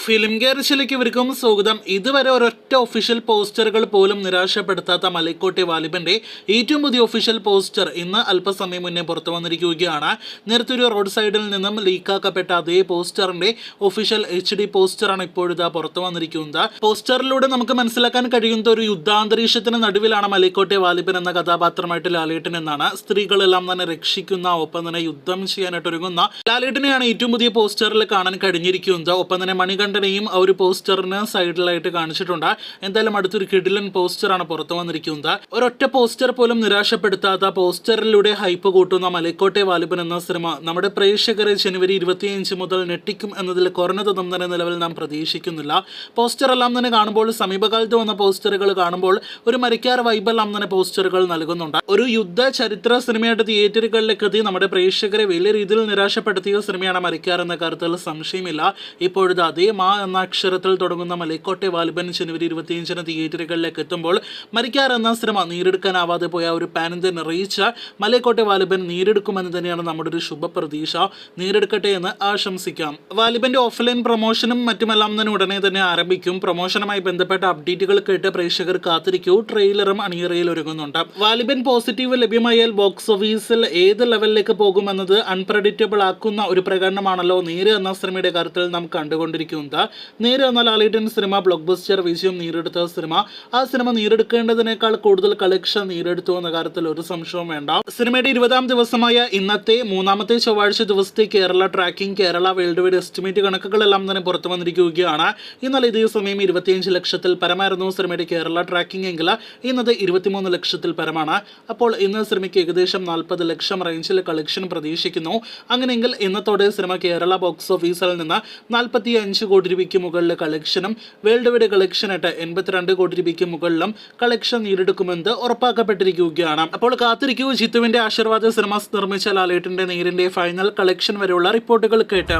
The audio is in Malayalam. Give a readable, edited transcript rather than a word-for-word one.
ഫിലിം ഗേർച്ചിലേക്ക് ഇവർക്കും സ്വാഗതം. ഇതുവരെ ഒരൊറ്റ ഒഫീഷ്യൽ പോസ്റ്ററുകൾ പോലും നിരാശപ്പെടുത്താത്ത മലൈക്കോട്ടെ വാലിബന്റെ ഏറ്റവും പുതിയ ഒഫീഷ്യൽ പോസ്റ്റർ ഇന്ന് അല്പസമയം മുന്നേ പുറത്തു വന്നിരിക്കുകയാണ്. നേരത്തെ ഒരു റോഡ് സൈഡിൽ നിന്നും ലീക്കാക്കപ്പെട്ട അതേ പോസ്റ്ററിന്റെ ഒഫീഷ്യൽ HD പോസ്റ്ററാണ് ഇപ്പോഴിതാ പുറത്തു വന്നിരിക്കുന്നത്. പോസ്റ്ററിലൂടെ നമുക്ക് മനസ്സിലാക്കാൻ കഴിയുന്ന ഒരു യുദ്ധാന്തരീക്ഷത്തിന് നടുവിലാണ് മലൈക്കോട്ടെ വാലിബൻ എന്ന കഥാപാത്രമായിട്ട് ലാലേട്ടൻ എന്നാണ്. സ്ത്രീകളെല്ലാം തന്നെ രക്ഷിക്കുന്ന, ഒപ്പം തന്നെ യുദ്ധം ചെയ്യാനായിട്ട് ഒരുങ്ങുന്ന ലാലേട്ടനെയാണ് ഏറ്റവും പുതിയ പോസ്റ്ററിൽ കാണാൻ കഴിഞ്ഞിരിക്കുന്നത്. ഒപ്പം തന്നെ മണികണ്ഠനെയും ആ ഒരു പോസ്റ്ററിന് സൈഡിലായിട്ട് കാണിച്ചിട്ടുണ്ട്. എന്തായാലും അടുത്തൊരു കിടിലൻ പോസ്റ്ററാണ് പുറത്തു വന്നിരിക്കുന്നത്. ഒരൊറ്റ പോസ്റ്റർ പോലും നിരാശപ്പെടുത്താത്ത, പോസ്റ്ററിലൂടെ ഹൈപ്പ് കൂട്ടുന്ന മലൈക്കോട്ടെ വാലിബൻ എന്ന സിനിമ നമ്മുടെ പ്രേക്ഷകരെ ജനുവരി 25 മുതൽ ഞെട്ടിക്കും എന്നതിൽ കുറഞ്ഞതൊന്നും തന്നെ നിലവിൽ നാം പ്രതീക്ഷിക്കുന്നില്ല. പോസ്റ്റർ എല്ലാം തന്നെ കാണുമ്പോൾ, സമീപകാലത്ത് വന്ന പോസ്റ്ററുകൾ കാണുമ്പോൾ ഒരു മരിക്കാർ വൈബെല്ലാം തന്നെ പോസ്റ്ററുകൾ നൽകുന്നുണ്ട്. ഒരു യുദ്ധ ചരിത്ര സിനിമയായിട്ട് തിയേറ്ററുകളിലേക്ക് എത്തി നമ്മുടെ പ്രേക്ഷകരെ വലിയ രീതിയിൽ നിരാശപ്പെടുത്തിയ സിനിമയാണ് മരിക്കാർ എന്ന കാര്യത്തിൽ സംശയമില്ല. ഇപ്പോഴത്തെ അതേ മാ എന്ന അക്ഷരത്തിൽ തുടങ്ങുന്ന മലൈക്കോട്ടെ വാലിബൻ ജനുവരി 25 തിയേറ്ററുകളിലേക്ക് എത്തുമ്പോൾ മരിക്കാർ എന്ന സിനിമ നീരെടുക്കാനാവാതെ പോയ ഒരു pan Indian reach Malaikottai Vaaliban നീരെടുക്കുമെന്ന് തന്നെയാണ് നമ്മുടെ ഒരു ശുഭപ്രതീക്ഷ. നീരെടുക്കട്ടെ എന്ന് ആശംസിക്കാം. വാലിബന്റെ ഓഫ്ലൈൻ പ്രൊമോഷനും മറ്റുമെല്ലാം തന്നെ ഉടനെ തന്നെ ആരംഭിക്കും. പ്രൊമോഷനുമായി ബന്ധപ്പെട്ട അപ്ഡേറ്റുകൾ കേട്ട് പ്രേക്ഷകർ കാത്തിരിക്കൂ. ട്രെയിലറും അണിയറയിൽ ഒരുങ്ങുന്നുണ്ട്. വാലിബൻ പോസിറ്റീവ് ലഭ്യമായാൽ ബോക്സ് ഓഫീസിൽ ഏത് ലെവലിലേക്ക് പോകുമെന്നത് അൺപ്രഡിക്റ്റബിൾ ആക്കുന്ന ഒരു പ്രകടനമാണല്ലോ നേര് എന്ന സിനിമയുടെ കാര്യത്തിൽ നാം കണ്ടുകൊണ്ടിരിക്കുന്നത്. നേര് എന്ന ലാലേട്ടൻ സിനിമ ബ്ലോക്ക് ബസ്റ്റർ വിജയം നേടിയെടുത്ത സിനിമ. ആ സിനിമ നേടിയെടുക്കേണ്ടതിനേക്കാൾ കൂടുതൽ കളക്ഷൻ നേടിയെടുത്തു എന്ന കാര്യത്തിൽ ഒരു സംശയവും വേണ്ട. സിനിമയുടെ 20ാം ദിവസമായ ഇന്നത്തെ മൂന്നാമത്തെ ചൊവ്വാഴ്ച ദിവസത്തെ Kerala tracking, Kerala world wide estimate കണക്കുകളെല്ലാം തന്നെ പുറത്തു വന്നിരിക്കുകയാണ്. എന്നാൽ ഇതേ സമയം 25 ലക്ഷത്തിൽ പരമായിരുന്നു സിനിമയുടെ കേരള ട്രാക്കിംഗ് എങ്കിൽ ഇന്നത് 23 ലക്ഷത്തിൽ പരമാണ്. അപ്പോൾ ഇന്ന് സിനിമയ്ക്ക് ഏകദേശം 40 ലക്ഷം റേഞ്ചിൽ കളക്ഷൻ പ്രതീക്ഷിക്കുന്നു. അങ്ങനെയെങ്കിൽ ഇന്നത്തോടെ സിനിമ കേരള ബോക്സ് ഓഫീസിൽ നിന്ന് 45 കോടി രൂപയ്ക്ക് മുകളിൽ കളക്ഷനും വേൾഡ് വൈഡ് കളക്ഷനായിട്ട് 82 കോടി രൂപയ്ക്ക് മുകളിലും കളക്ഷൻ നേടിയെടുക്കുമെന്ന് ഉറപ്പാക്കപ്പെട്ടിരിക്കുകയാണ്. അപ്പോൾ കാത്തിരിക്കൂ ജിത്തുവിന്റെ ആശീർവാദ സിനിമാസ് നിർമ്മിച്ച ലാലേട്ടന്റെ നേരിന്റെ ഫൈനൽ കളക്ഷൻ വരെയുള്ള റിപ്പോർട്ടുകൾ കേട്ട്.